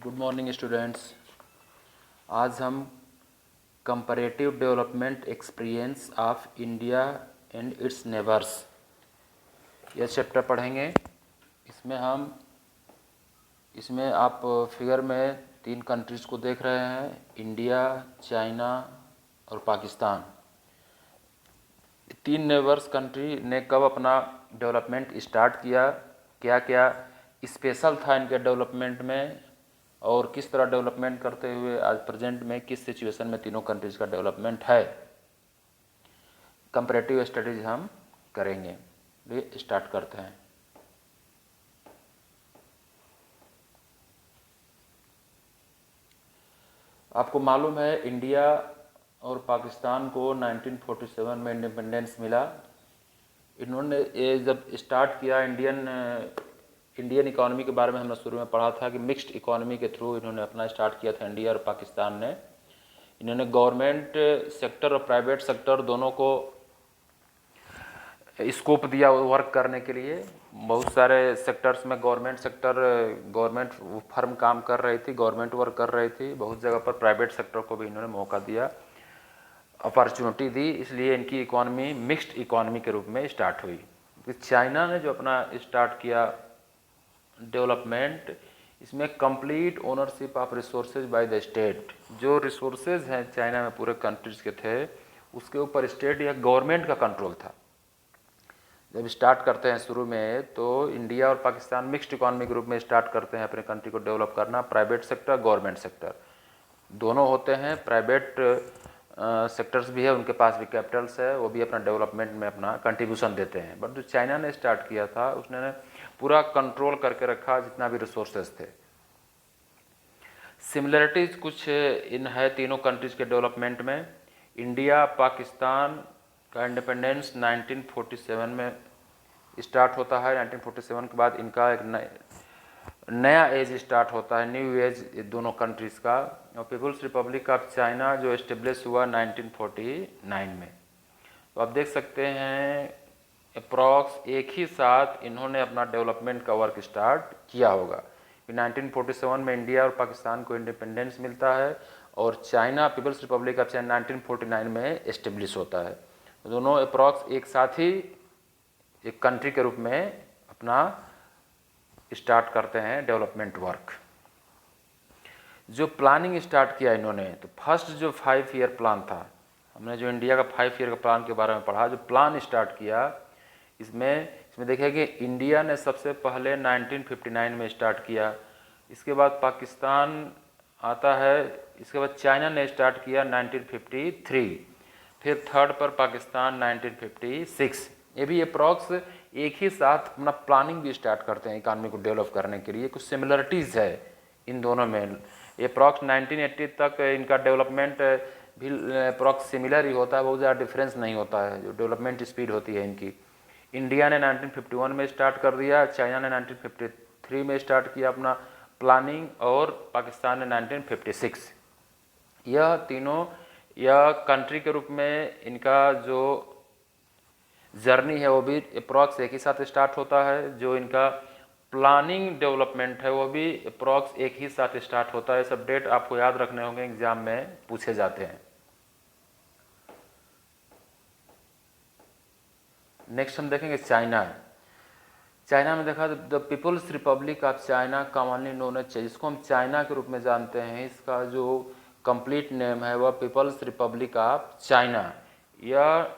Good morning students. आज हम comparative development experience of India and it's neighbours यह chapter पढ़ेंगे। इसमें आप फिगर में 3 कंट्रीज़ को देख रहे हैं, इंडिया, चाइना और पाकिस्तान। 3 नेबर्स कंट्री ने कब अपना डेवलपमेंट स्टार्ट किया, क्या क्या स्पेशल था इनके डेवलपमेंट में और किस तरह डेवलपमेंट करते हुए आज प्रेजेंट में किस सिचुएशन में तीनों कंट्रीज़ का डेवलपमेंट है, कंपैरेटिव स्टडीज हम करेंगे। स्टार्ट करते हैं। आपको मालूम है इंडिया और पाकिस्तान को 1947 में इंडिपेंडेंस मिला। इन्होंने ये जब स्टार्ट किया इंडियन इकोनॉमी के बारे में हमने शुरू में पढ़ा था कि मिक्स्ड इकोनॉमी के थ्रू इन्होंने अपना स्टार्ट किया था इंडिया और पाकिस्तान ने। इन्होंने गवर्नमेंट सेक्टर और प्राइवेट सेक्टर दोनों को स्कोप दिया वर्क करने के लिए। बहुत सारे सेक्टर्स में गवर्नमेंट फर्म काम कर रही थी, गवर्नमेंट वर्क कर रही थी। बहुत जगह पर प्राइवेट सेक्टर को भी इन्होंने मौका दिया, अपॉर्चुनिटी दी, इसलिए इनकी इकोनॉमी मिक्स्ड इकोनॉमी के रूप में स्टार्ट हुई। चाइना ने जो अपना स्टार्ट किया डेवलपमेंट, इसमें complete ownership of resources by the state. जो रिसोर्सेज हैं चाइना में पूरे कंट्रीज के थे, उसके ऊपर स्टेट या गवर्नमेंट का कंट्रोल था। जब स्टार्ट करते हैं शुरू में तो इंडिया और पाकिस्तान मिक्स्ड इकोनॉमी के रूप में स्टार्ट करते हैं अपने कंट्री को डेवलप करना। प्राइवेट सेक्टर, गवर्नमेंट सेक्टर दोनों होते हैं। प्राइवेट सेक्टर्स भी है, उनके पास भी कैपिटल्स है, वो भी अपना डेवलपमेंट में अपना कंट्रीब्यूशन देते हैं। बट जो चाइना ने स्टार्ट किया था उसने पूरा कंट्रोल करके रखा जितना भी रिसोर्सेज थे। सिमिलरिटीज कुछ इन है तीनों कंट्रीज के डेवलपमेंट में। इंडिया पाकिस्तान का इंडिपेंडेंस 1947 में स्टार्ट होता है। 1947 के बाद इनका एक नया एज स्टार्ट होता है, न्यू एज दोनों कंट्रीज़ का। और पीपुल्स रिपब्लिक ऑफ चाइना जो इस्टेब्लिश हुआ 1949 में। तो आप देख सकते हैं अप्रॉक्स एक ही साथ इन्होंने अपना डेवलपमेंट का वर्क स्टार्ट किया होगा। 1947 में इंडिया और पाकिस्तान को इंडिपेंडेंस मिलता है और China, People's Republic of China 1949 में इस्टेब्लिश होता है। दोनों अप्रॉक्स एक साथ ही एक कंट्री के रूप में अपना स्टार्ट करते हैं डेवलपमेंट वर्क। जो प्लानिंग स्टार्ट किया इन्होंने, तो फर्स्ट जो 5 ईयर प्लान था, हमने जो इंडिया का 5 ईयर का प्लान के बारे में पढ़ा, जो प्लान स्टार्ट किया इसमें देखिए कि इंडिया ने सबसे पहले 1959 में स्टार्ट किया। इसके बाद पाकिस्तान आता है, इसके बाद चाइना ने स्टार्ट किया 1953, फिर थर्ड पर पाकिस्तान 1956। ये भी अप्रॉक्स एक ही साथ अपना प्लानिंग भी स्टार्ट करते हैं इकानमी को डेवलप करने के लिए। कुछ सिमिलरिटीज़ है इन दोनों में। अप्रॉक्स 1980 तक इनका डेवलपमेंट भी अप्रॉक्स सिमिलर ही होता है, बहुत ज़्यादा डिफरेंस नहीं होता है जो डेवलपमेंट स्पीड होती है इनकी। इंडिया ने 1951 में स्टार्ट कर दिया, चाइना ने 1953 में स्टार्ट किया अपना प्लानिंग और पाकिस्तान ने 1956। यह तीनों यह कंट्री के रूप में इनका जो जर्नी है वो भी अप्रॉक्स एक ही साथ स्टार्ट होता है। जो इनका प्लानिंग डेवलपमेंट है वो भी अप्रॉक्स एक ही साथ स्टार्ट होता है। सब डेट आपको याद रखने होंगे, एग्जाम में पूछे जाते हैं। नेक्स्ट हम देखेंगे चाइना। चाइना में देखा the People's Republic of China commonly known as, जिसको हम चाइना के रूप में जानते हैं, इसका जो कंप्लीट नेम है वह पीपल्स रिपब्लिक ऑफ चाइना। यह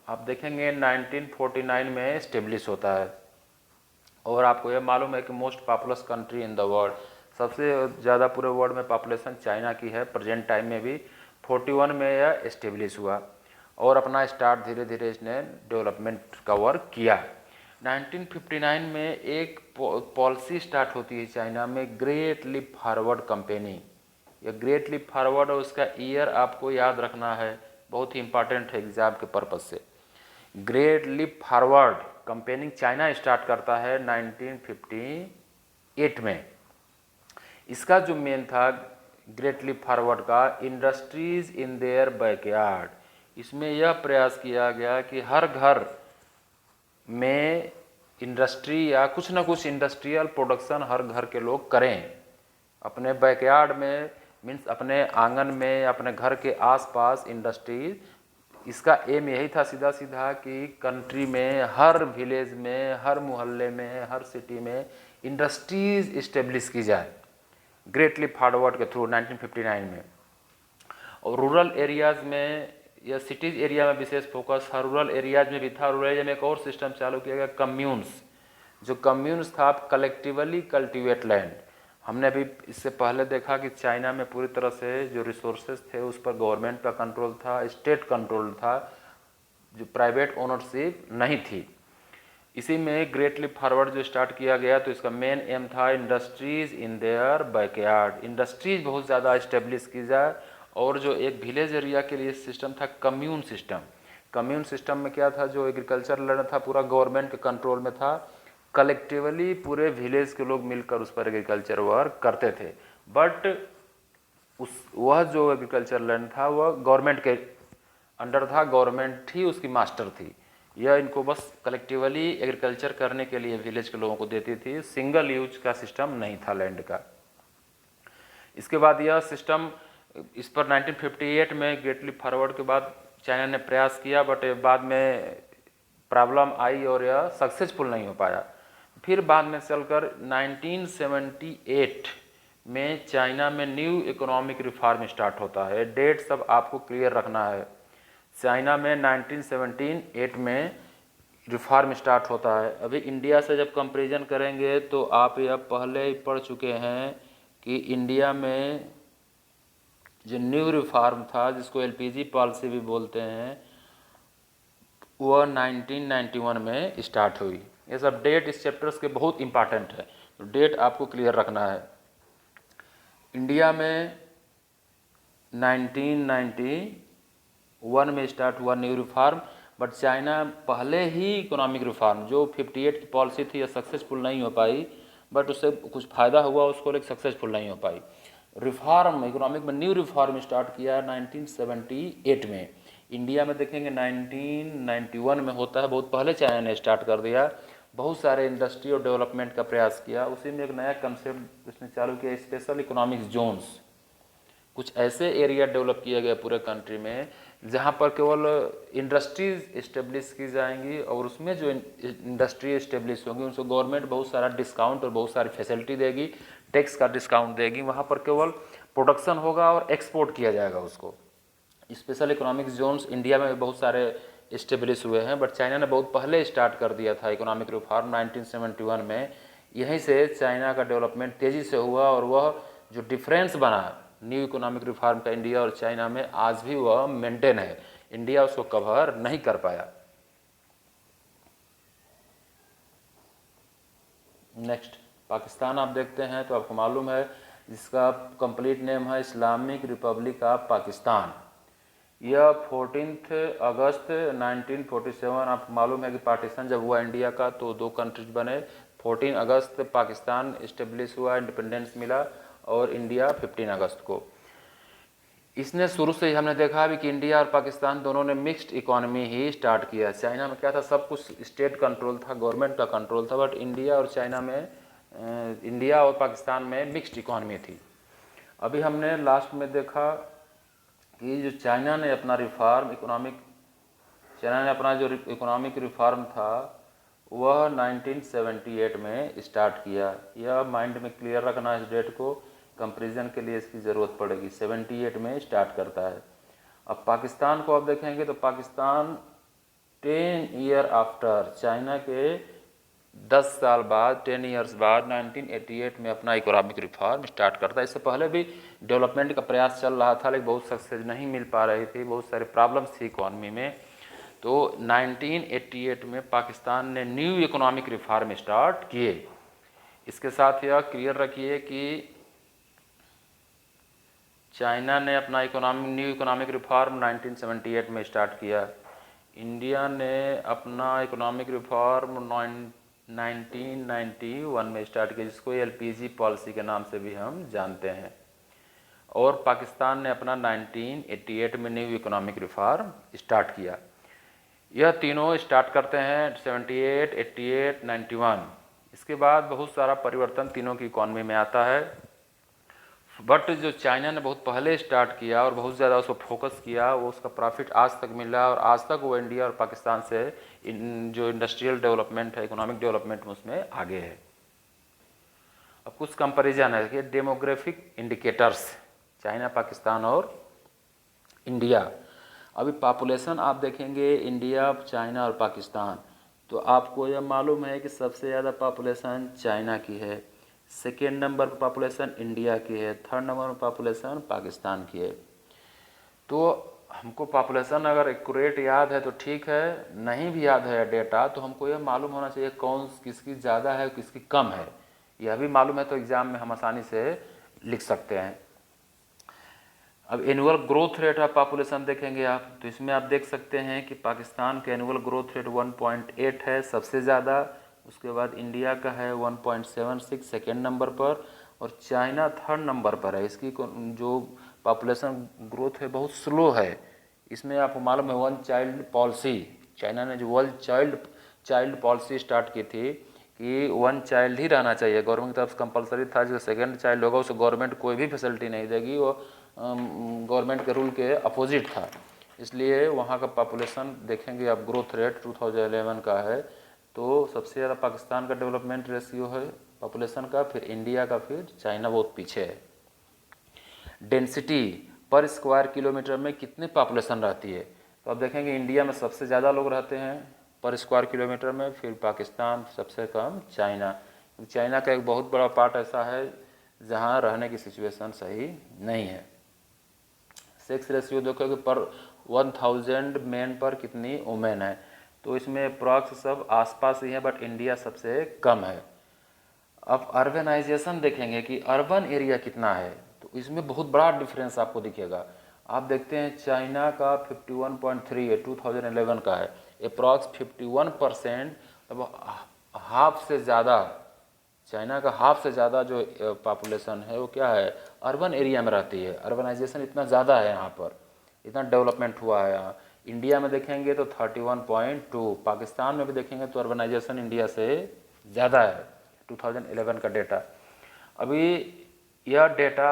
आप देखेंगे 1949 में स्टेब्लिश होता है। और आपको यह मालूम है कि most populous country in the world, सबसे ज़्यादा पूरे वर्ल्ड में पॉपुलेशन चाइना की है। प्रेजेंट टाइम में भी 41 में यह इस्टेब्लिश हुआ और अपना स्टार्ट धीरे धीरे इसने डेवलपमेंट का वर्क किया। 1959 में एक पॉलिसी स्टार्ट होती है चाइना में, ग्रेट लीप फॉरवर्ड कंपेनी। यह ग्रेट लीप फॉरवर्ड और उसका ईयर आपको याद रखना है, बहुत ही इंपॉर्टेंट है एग्जाम के पर्पज से। Great Leap Forward campaign China start करता है 1958 में। इसका जो मेन था ग्रेट लीप फॉरवर्ड का, इंडस्ट्रीज इन देयर बैकयार्ड। इसमें यह प्रयास किया गया कि हर घर में इंडस्ट्री या कुछ ना कुछ इंडस्ट्रियल प्रोडक्शन हर घर के लोग करें, अपने बैकयार्ड में, मीन्स अपने आंगन में, अपने घर के आसपास इंडस्ट्री। इसका एम यही था सीधा सीधा कि कंट्री में, हर विलेज में, हर मोहल्ले में, हर सिटी में इंडस्ट्रीज इस्टेब्लिश की जाए ग्रेट लीप फॉरवर्ड के थ्रू 1959 में। और रूरल एरियाज़ में या सिटीज़ एरिया में विशेष फोकस था, रूरल एरियाज में भी था। रूरल एरिया में एक और सिस्टम चालू किया गया, कम्यून्स। जो कम्यून्स था, कलेक्टिवली कल्टिवेट लैंड। हमने अभी इससे पहले देखा कि चाइना में पूरी तरह से जो रिसोर्सेज थे उस पर गवर्नमेंट का कंट्रोल था, स्टेट कंट्रोल था, जो प्राइवेट ओनरशिप नहीं थी। इसी में ग्रेट लीप फॉरवर्ड जो स्टार्ट किया गया तो इसका मेन एम था industries in their backyard, industries बहुत ज़्यादा इस्टेब्लिश की जाए। और जो एक विलेज एरिया के लिए सिस्टम था कम्यून सिस्टम। कम्यून सिस्टम में क्या था, जो एग्रीकल्चर लैंड था पूरा गवर्नमेंट के कंट्रोल में था, कलेक्टिवली पूरे विलेज के लोग मिलकर उस पर एग्रीकल्चर वर्क करते थे। बट वह जो एग्रीकल्चर लैंड था वह गवर्नमेंट के अंडर था, गवर्नमेंट ही उसकी मास्टर थी। यह इनको बस कलेक्टिवली एग्रीकल्चर करने के लिए विलेज के लोगों को देती थी, सिंगल यूज का सिस्टम नहीं था लैंड का। इसके बाद यह सिस्टम, इस पर 1958 में ग्रेट लीप फॉरवर्ड के बाद चाइना ने प्रयास किया, बट बाद में प्रॉब्लम आई और यह सक्सेसफुल नहीं हो पाया। फिर बाद में चलकर 1978 में चाइना में न्यू इकोनॉमिक रिफॉर्म स्टार्ट होता है। डेट सब आपको क्लियर रखना है। चाइना में 1978 में रिफॉर्म स्टार्ट होता है। अभी इंडिया से जब कंपेरिजन करेंगे तो आप यह पहले ही पढ़ चुके हैं कि इंडिया में जो न्यू रिफॉर्म था, जिसको एलपीजी पॉलिसी भी बोलते हैं, वह 1991 में स्टार्ट हुई। ये सब डेट इस चैप्टर्स के बहुत इंपॉर्टेंट है, तो डेट आपको क्लियर रखना है। इंडिया में 1991 में स्टार्ट हुआ न्यू रिफॉर्म, बट चाइना पहले ही इकोनॉमिक रिफॉर्म, जो 58 की पॉलिसी थी, यह सक्सेसफुल नहीं हो पाई, बट उससे कुछ फ़ायदा हुआ उसको, लेकिन सक्सेसफुल नहीं हो पाई। रिफॉर्म इकोनॉमिक में न्यू रिफॉर्म स्टार्ट किया 1978 में। इंडिया में देखेंगे 1991 में होता है, बहुत पहले चाइना ने स्टार्ट कर दिया। बहुत सारे इंडस्ट्री और डेवलपमेंट का प्रयास किया। उसी में एक नया कंसेप्ट उसने चालू किया, स्पेशल इकोनॉमिक जोन्स। कुछ ऐसे एरिया डेवलप किए गए पूरे कंट्री में जहाँ पर केवल इंडस्ट्रीज इस्टेब्लिश की जाएंगी, और उसमें जो इंडस्ट्री इस्टेब्लिश होंगी उनको गवर्नमेंट बहुत सारा डिस्काउंट और बहुत सारी फैसिलिटी देगी, टैक्स का डिस्काउंट देगी। वहाँ पर केवल प्रोडक्शन होगा और एक्सपोर्ट किया जाएगा उसको। स्पेशल इकोनॉमिक जोन्स इंडिया में बहुत सारे इस्टेब्लिश हुए हैं, बट चाइना ने बहुत पहले स्टार्ट कर दिया था इकोनॉमिक रिफॉर्म 1971 में। यहीं से चाइना का डेवलपमेंट तेज़ी से हुआ, और वह जो डिफरेंस बना न्यू इकोनॉमिक रिफॉर्म का इंडिया और चाइना में, आज भी वह मेंटेन है। इंडिया उसको कवर नहीं कर पाया। नेक्स्ट पाकिस्तान आप देखते हैं तो आपको मालूम है, जिसका कंप्लीट नेम है इस्लामिक रिपब्लिक ऑफ पाकिस्तान। यह 14 अगस्त 1947, आपको मालूम है कि पार्टीशन जब हुआ इंडिया का तो दो कंट्रीज बने। 14 अगस्त पाकिस्तान इस्टेब्लिश हुआ, इंडिपेंडेंस मिला, और इंडिया 15 अगस्त को। इसने शुरू से ही हमने देखा भी कि इंडिया और पाकिस्तान दोनों ने मिक्स्ड इकोनॉमी ही स्टार्ट किया। चाइना में क्या था, सब कुछ स्टेट कंट्रोल था, गवर्नमेंट का कंट्रोल था, बट इंडिया और चाइना में, इंडिया और पाकिस्तान में मिक्स्ड इकोनॉमी थी। अभी हमने लास्ट में देखा कि जो चाइना ने अपना रिफॉर्म इकोनॉमिक, चाइना ने अपना जो इकोनॉमिक रिफॉर्म था वह 1978 में स्टार्ट किया। यह माइंड में क्लियर रखना, इस डेट को कंपेरिजन के लिए इसकी ज़रूरत पड़ेगी। 78 में स्टार्ट करता है। अब पाकिस्तान को आप देखेंगे तो पाकिस्तान 10 ईयर आफ्टर, चाइना के 10 साल बाद, 10 ईयर्स बाद 1988 में अपना इकोनॉमिक रिफॉर्म स्टार्ट करता है। इससे पहले भी डेवलपमेंट का प्रयास चल रहा था, लेकिन बहुत सक्सेस नहीं मिल पा रही थी, बहुत सारे प्रॉब्लम्स थी इकॉनमी में। तो 1988 में पाकिस्तान ने न्यू इकोनॉमिक रिफॉर्म स्टार्ट किए। इसके साथ यह क्लियर रखिए कि चाइना ने अपना न्यू इकोनॉमिक रिफॉर्म 1978 में स्टार्ट किया। इंडिया ने अपना इकोनॉमिक रिफॉर्म 1991 में स्टार्ट किया, जिसको एलपीजी पॉलिसी के नाम से भी हम जानते हैं। और पाकिस्तान ने अपना 1988 में न्यू इकोनॉमिक रिफॉर्म स्टार्ट किया। यह तीनों स्टार्ट करते हैं 78, 88, 91। इसके बाद बहुत सारा परिवर्तन तीनों की इकॉनमी में आता है। बट जो चाइना ने बहुत पहले स्टार्ट किया और बहुत ज़्यादा उसको फोकस किया, वो उसका प्रॉफिट आज तक मिल रहा है और आज तक वो इंडिया और पाकिस्तान से जो इंडस्ट्रियल डेवलपमेंट है, इकोनॉमिक डेवलपमेंट में उसमें आगे है। अब कुछ कंपैरिजन है कि डेमोग्राफिक इंडिकेटर्स चाइना, पाकिस्तान और इंडिया। अभी पॉपुलेशन आप देखेंगे इंडिया, चाइना और पाकिस्तान, तो आपको यह मालूम है कि सबसे ज़्यादा पॉपुलेशन चाइना की है, सेकेंड नंबर पर पॉपुलेशन इंडिया की है, थर्ड नंबर पर पॉपुलेशन पाकिस्तान की है। तो हमको पॉपुलेशन अगर एक्यूरेट याद है तो ठीक है, नहीं भी याद है डेटा तो हमको यह मालूम होना चाहिए कौन किसकी ज़्यादा है किसकी कम है। यह भी मालूम है तो एग्ज़ाम में हम आसानी से लिख सकते हैं। अब annual growth rate of population देखेंगे आप, तो इसमें आप देख सकते हैं कि पाकिस्तान का एनुअल ग्रोथ रेट 1.8 है सबसे ज़्यादा, उसके बाद इंडिया का है 1.76 सेकेंड नंबर पर, और चाइना थर्ड नंबर पर है। इसकी जो पॉपुलेशन ग्रोथ है बहुत स्लो है। इसमें आपको मालूम है वन चाइल्ड पॉलिसी, चाइना ने जो वर्ल्ड चाइल्ड पॉलिसी स्टार्ट की थी कि वन चाइल्ड ही रहना चाहिए, गवर्नमेंट की तरफ से कंपलसरी था, जो सेकेंड चाइल्ड होगा उसे गवर्नमेंट कोई भी फैसिलिटी नहीं देगी, वो गवर्नमेंट के रूल के अपोजिट था। इसलिए वहाँ का पॉपुलेशन देखेंगे आप, ग्रोथ रेट 2011 का है, तो सबसे ज़्यादा पाकिस्तान का डेवलपमेंट रेशियो है पॉपुलेशन का, फिर इंडिया का, फिर चाइना बहुत पीछे है। डेंसिटी पर स्क्वायर किलोमीटर में कितनी पॉपुलेशन रहती है, तो आप देखेंगे इंडिया में सबसे ज़्यादा लोग रहते हैं पर स्क्वायर किलोमीटर में, फिर पाकिस्तान, सबसे कम चाइना। चाइना का एक बहुत बड़ा पार्ट ऐसा है जहाँ रहने की सिचुएशन सही नहीं है। सेक्स रेशियो देखोगे पर 1000 मेन पर कितनी वुमेन है, तो इसमें अप्रॉक्स सब आसपास ही है, बट इंडिया सबसे कम है। अब अर्बनाइजेशन देखेंगे कि अर्बन एरिया कितना है, तो इसमें बहुत बड़ा डिफरेंस आपको दिखेगा। आप देखते हैं चाइना का 51.3 है, 2011 का है, अप्रॉक्स 51%, अब हाफ से ज़्यादा, चाइना का हाफ से ज़्यादा जो पॉपुलेशन है वो क्या है, अर्बन एरिया में रहती है। अर्बनाइजेशन इतना ज़्यादा है यहाँ पर, इतना डेवलपमेंट हुआ है यहाँ। इंडिया में देखेंगे तो 31.2, पाकिस्तान में भी देखेंगे तो अर्बनाइजेशन इंडिया से ज़्यादा है, 2011 का डेटा। अभी यह डेटा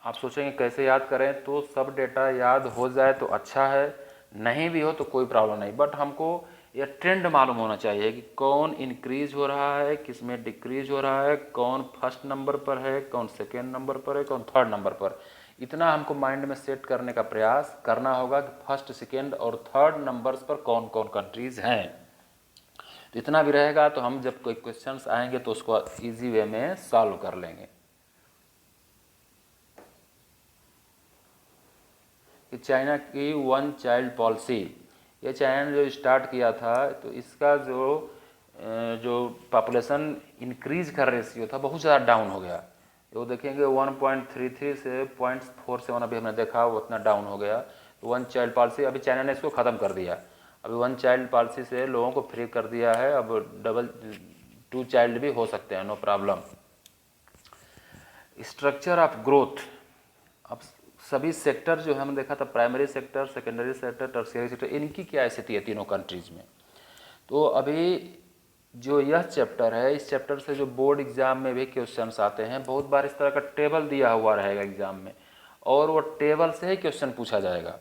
आप सोचेंगे कैसे याद करें, तो सब डेटा याद हो जाए तो अच्छा है, नहीं भी हो तो कोई प्रॉब्लम नहीं, बट हमको यह ट्रेंड मालूम होना चाहिए कि कौन इंक्रीज हो रहा है, किस में डिक्रीज हो रहा है, कौन फर्स्ट नंबर पर है, कौन सेकेंड नंबर पर है, कौन थर्ड नंबर पर। इतना हमको माइंड में सेट करने का प्रयास करना होगा कि फर्स्ट, सेकेंड और थर्ड नंबर्स पर कौन कौन कंट्रीज हैं। तो इतना भी रहेगा तो हम जब कोई क्वेश्चंस आएंगे तो उसको इजी वे में सॉल्व कर लेंगे। कि चाइना की वन चाइल्ड पॉलिसी, ये चाइना ने जो स्टार्ट किया था, तो इसका जो पॉपुलेशन इंक्रीज का रेशियो था बहुत ज़्यादा डाउन हो गया। तो देखेंगे 1.33 से 0.47 अभी हमने देखा वो उतना डाउन हो गया। तो वन चाइल्ड पॉलिसी अभी चाइना ने इसको ख़त्म कर दिया, अभी वन चाइल्ड पॉलिसी से लोगों को फ्री कर दिया है, अब डबल 2 चाइल्ड भी हो सकते हैं, no problem. Structure of growth, अब सभी सेक्टर जो है हमने देखा था, primary sector, secondary sector, tertiary sector, इनकी क्या स्थिति है तीनों कंट्रीज में। तो अभी जो यह चैप्टर है, इस चैप्टर से जो बोर्ड एग्जाम में भी क्वेश्चंस आते हैं, बहुत बार इस तरह का टेबल दिया हुआ रहेगा एग्जाम में, और वो टेबल से ही क्वेश्चन पूछा जाएगा।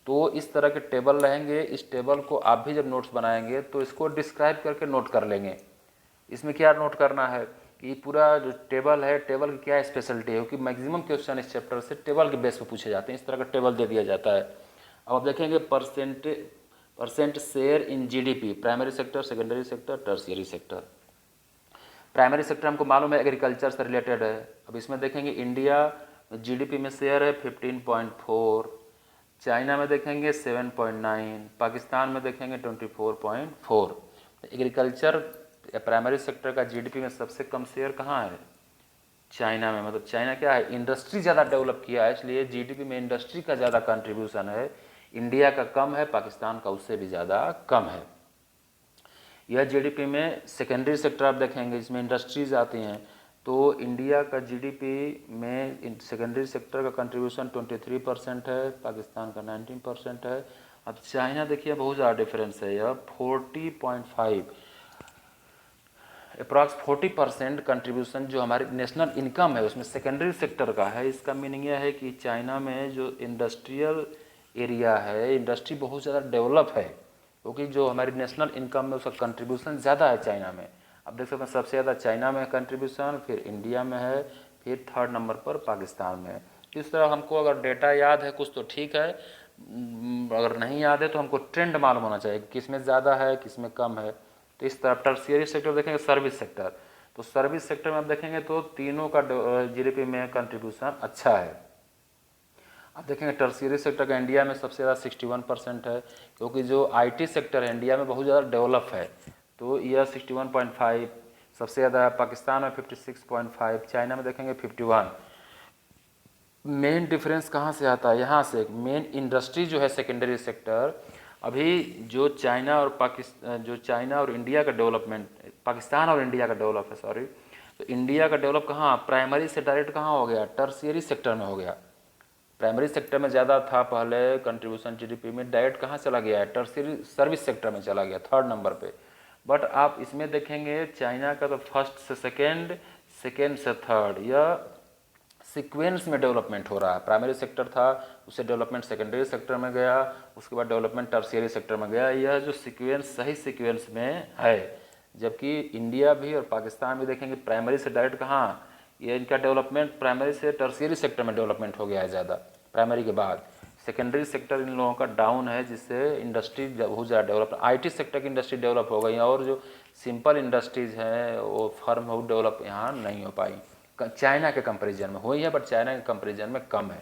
तो इस तरह के टेबल रहेंगे, इस टेबल को आप भी जब नोट्स बनाएंगे तो इसको डिस्क्राइब करके नोट कर लेंगे। इसमें क्या नोट करना है कि पूरा जो टेबल है, टेबल की क्या स्पेशलिटी है, क्योंकि मैक्सिमम क्वेश्चन इस चैप्टर से टेबल के बेस पे पूछे जाते हैं, इस तरह का टेबल दे दिया जाता है। अब आप देखेंगे percent share in GDP, primary sector, secondary sector, tertiary sector. Primary sector हमको मालूम है एग्रीकल्चर से रिलेटेड है। अब इसमें देखेंगे इंडिया जीडीपी में शेयर है 15.4, चाइना में देखेंगे 7.9, पाकिस्तान में देखेंगे 24.4। एग्रीकल्चर प्राइमरी सेक्टर का जीडीपी में सबसे कम शेयर कहाँ है, चाइना में। मतलब चाइना क्या है, इंडस्ट्री ज़्यादा डेवलप किया है, इसलिए जीडीपी में इंडस्ट्री का ज़्यादा कंट्रीब्यूशन है। इंडिया का कम है, पाकिस्तान का उससे भी ज़्यादा कम है। यह जीडीपी में सेकेंडरी सेक्टर आप देखेंगे, इसमें इंडस्ट्रीज आती हैं, तो इंडिया का जीडीपी में सेकेंडरी सेक्टर का कंट्रीब्यूशन 23% है, पाकिस्तान का 19% है, अब चाइना देखिए बहुत ज़्यादा डिफरेंस है, यह 40.5 अप्रॉक्स 40% कंट्रीब्यूशन जो हमारी नेशनल इनकम है उसमें सेकेंडरी सेक्टर का है। इसका मीनिंग यह है कि चाइना में जो इंडस्ट्रियल एरिया है, इंडस्ट्री बहुत ज़्यादा डेवलप है, क्योंकि जो हमारी नेशनल इनकम में उसका कंट्रीब्यूशन ज़्यादा है चाइना में। अब देख सकते हैं सबसे ज़्यादा चाइना में कंट्रीब्यूशन, फिर इंडिया में है, फिर थर्ड नंबर पर पाकिस्तान में है। इस तरह हमको अगर डेटा याद है कुछ तो ठीक है, अगर नहीं याद है तो हमको ट्रेंड मालूम होना चाहिए किस में ज़्यादा है किस में कम है। तो इस तरह टर्शियरी सेक्टर देखेंगे, सर्विस सेक्टर, तो सर्विस सेक्टर में आप देखेंगे तो तीनों का जीडीपी में कंट्रीब्यूशन अच्छा है। आप देखेंगे टर्शियरी सेक्टर का इंडिया में सबसे ज़्यादा 61% है, क्योंकि जो आईटी सेक्टर है इंडिया में बहुत ज़्यादा डेवलप है, तो यह 61.5 सबसे ज़्यादा है। पाकिस्तान में 56.5, चाइना में देखेंगे 51। मेन डिफरेंस कहाँ से आता है, यहाँ से मेन इंडस्ट्री जो है सेकेंडरी सेक्टर। अभी जो चाइना और इंडिया का डेवलपमेंट, पाकिस्तान और इंडिया का डेवलप है सॉरी, तो इंडिया का डेवलप कहाँ, प्राइमरी से डायरेक्ट कहाँ हो गया, टर्शियरी सेक्टर में हो गया। प्राइमरी सेक्टर में ज़्यादा था पहले कंट्रीब्यूशन जीडीपी में, डायरेक्ट कहाँ चला गया है, टर्शियरी सर्विस सेक्टर में चला गया थर्ड नंबर पे। बट आप इसमें देखेंगे चाइना का तो फर्स्ट से सेकेंड, सेकेंड से थर्ड, यह सीक्वेंस में डेवलपमेंट हो रहा है। प्राइमरी सेक्टर था, उससे डेवलपमेंट सेकेंडरी सेक्टर में गया, उसके बाद डेवलपमेंट टर्शियरी सेक्टर में गया। यह जो सीक्वेंस सही सीक्वेंस में है, जबकि इंडिया भी और पाकिस्तान भी देखेंगे प्राइमरी से डायरेक्ट कहाँ, ये इनका डेवलपमेंट प्राइमरी से टर्शियरी सेक्टर में डेवलपमेंट हो गया है ज़्यादा, प्राइमरी के बाद सेकेंडरी सेक्टर इन लोगों का डाउन है, जिससे इंडस्ट्री बहुत ज़्यादा डेवलप, आईटी सेक्टर की इंडस्ट्री डेवलप हो गई, और जो सिंपल इंडस्ट्रीज़ हैं वो फर्म बहुत डेवलप यहाँ नहीं हो पाई। चाइना के कंपैरिजन में हुई है, बट चाइना के कंपैरिजन में कम है।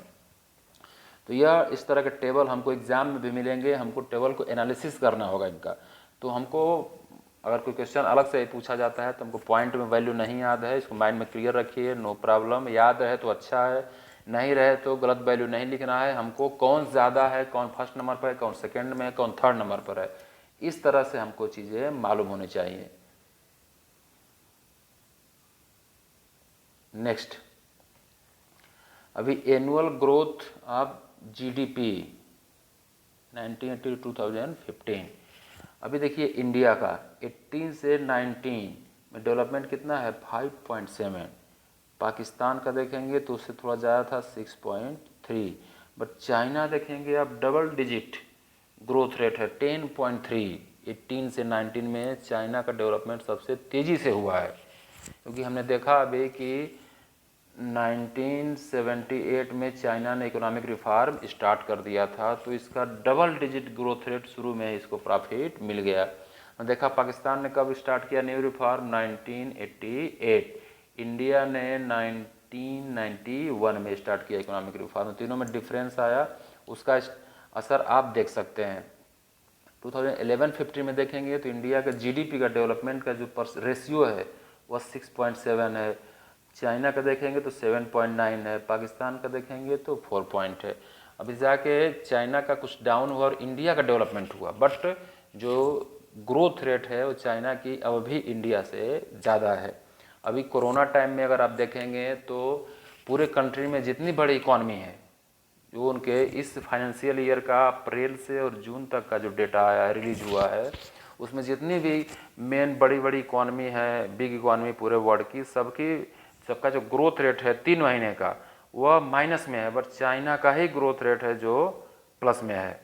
तो यह इस तरह के टेबल हमको एग्जाम में भी मिलेंगे, हमको टेबल को एनालिसिस करना होगा इनका। तो हमको अगर कोई क्वेश्चन अलग से पूछा जाता है तो हमको पॉइंट में वैल्यू नहीं याद है, इसको माइंड में क्लियर रखिए, नो प्रॉब्लम। याद रहे तो अच्छा है, नहीं रहे तो गलत वैल्यू नहीं लिखना है। हमको कौन ज़्यादा है, कौन फर्स्ट नंबर पर है, कौन सेकेंड में है, कौन थर्ड नंबर पर है, इस तरह से हमको चीज़ें मालूम होनी चाहिए। नेक्स्ट, अभी annual growth of GDP 1980 to 2015। अभी देखिए इंडिया का 18 से 19 में डेवलपमेंट कितना है, 5.7। पाकिस्तान का देखेंगे तो उससे थोड़ा ज़्यादा था, 6.3। बट चाइना देखेंगे आप डबल डिजिट ग्रोथ रेट है, 10.3। 18 से 19 में चाइना का डेवलपमेंट सबसे तेज़ी से हुआ है, क्योंकि हमने देखा अभी कि 1978 में चाइना ने इकोनॉमिक रिफॉर्म स्टार्ट कर दिया था, तो इसका डबल डिजिट ग्रोथ रेट शुरू में इसको प्रॉफिट मिल गया। देखा पाकिस्तान ने कब स्टार्ट किया न्यू रिफॉर्म, 1988। इंडिया ने 1991 में स्टार्ट किया इकोनॉमिक रिफॉर्म। तीनों में डिफरेंस आया, उसका असर आप देख सकते हैं। 2011-15 में देखेंगे तो इंडिया का जीडीपी का डेवलपमेंट का जो रेशियो है वह 6.7 है, चाइना का देखेंगे तो 7.9 है, पाकिस्तान का देखेंगे तो 4 पॉइंट है। अभी जाके चाइना का कुछ डाउन हुआ और इंडिया का डेवलपमेंट हुआ, बट जो ग्रोथ रेट है वो चाइना की अब भी इंडिया से ज़्यादा है। अभी कोरोना टाइम में अगर आप देखेंगे तो पूरे कंट्री में जितनी बड़ी इकॉनमी है, जो उनके इस फाइनेंशियल ईयर का अप्रैल से और जून तक का जो डेटा आया रिलीज हुआ है, उसमें जितनी भी मेन बड़ी बड़ी इकॉनमी है, बिग इकॉनमी पूरे वर्ल्ड की, सबका जो ग्रोथ रेट है 3 महीने का वह माइनस में है, बट चाइना का ही ग्रोथ रेट है जो प्लस में है।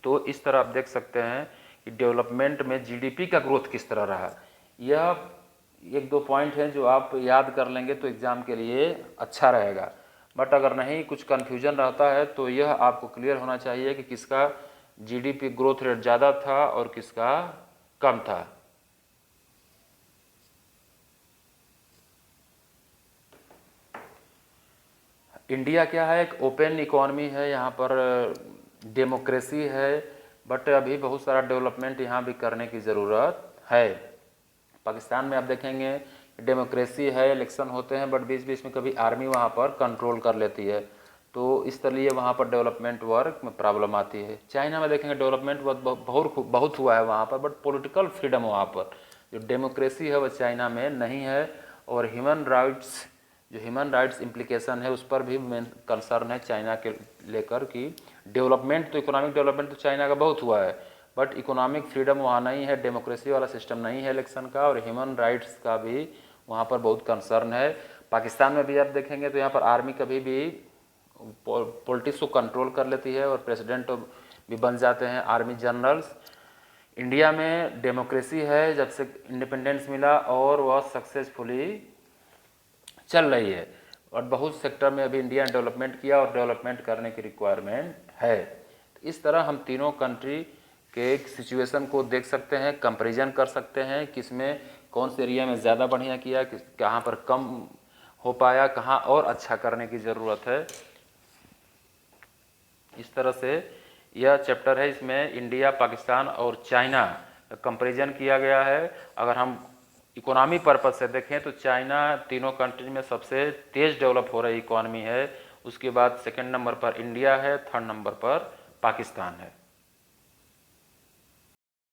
तो इस तरह आप देख सकते हैं कि डेवलपमेंट में जीडीपी का ग्रोथ किस तरह रहा। यह 1-2 पॉइंट हैं जो आप याद कर लेंगे तो एग्ज़ाम के लिए अच्छा रहेगा, बट अगर नहीं कुछ कन्फ्यूजन रहता है तो यह आपको क्लियर होना चाहिए कि किसका जीडीपी ग्रोथ रेट ज़्यादा था और किसका कम था। इंडिया क्या है, एक ओपन इकॉनमी है, यहाँ पर डेमोक्रेसी है, बट अभी बहुत सारा डेवलपमेंट यहाँ भी करने की ज़रूरत है। पाकिस्तान में आप देखेंगे डेमोक्रेसी है, इलेक्शन होते हैं, बट बीच बीच में कभी आर्मी वहाँ पर कंट्रोल कर लेती है, तो इस तरह वहाँ पर डेवलपमेंट वर्क में प्रॉब्लम आती है। चाइना में देखेंगे डेवलपमेंट बहुत हुआ है वहाँ पर, बट पॉलिटिकल फ्रीडम वहाँ पर जो डेमोक्रेसी है वह चाइना में नहीं है, और ह्यूमन राइट्स जो ह्यूमन राइट्स इम्प्लीकेशन है उस पर भी मेन कंसर्न है चाइना के लेकर कि डेवलपमेंट तो इकोनॉमिक डेवलपमेंट तो चाइना का बहुत हुआ है, बट इकोनॉमिक फ्रीडम वहाँ नहीं है, डेमोक्रेसी वाला सिस्टम नहीं है इलेक्शन का, और ह्यूमन राइट्स का भी वहाँ पर बहुत कंसर्न है। पाकिस्तान में भी आप देखेंगे तो यहाँ पर आर्मी कभी भी पॉलिटिक्स को कंट्रोल कर लेती है और प्रेसिडेंट भी बन जाते हैं आर्मी जनरल्स। इंडिया में डेमोक्रेसी है जब से इंडिपेंडेंस मिला और वह सक्सेसफुली चल रही है, और बहुत सेक्टर में अभी इंडिया ने डेवलपमेंट किया और डेवलपमेंट करने की रिक्वायरमेंट है। तो इस तरह हम तीनों कंट्री के सिचुएशन को देख सकते हैं, कंपैरिजन कर सकते हैं, किसमें कौन से एरिया में ज़्यादा बढ़िया किया, कहाँ पर कम हो पाया, कहाँ और अच्छा करने की ज़रूरत है। इस तरह से यह चैप्टर है, इसमें इंडिया, पाकिस्तान और चाइना कंपैरिजन किया गया है। अगर हम इकोनॉमी पर्पज से देखें तो चाइना तीनों कंट्री में सबसे तेज़ डेवलप हो रही इकोनॉमी है, उसके बाद सेकंड नंबर पर इंडिया है, थर्ड नंबर पर पाकिस्तान है।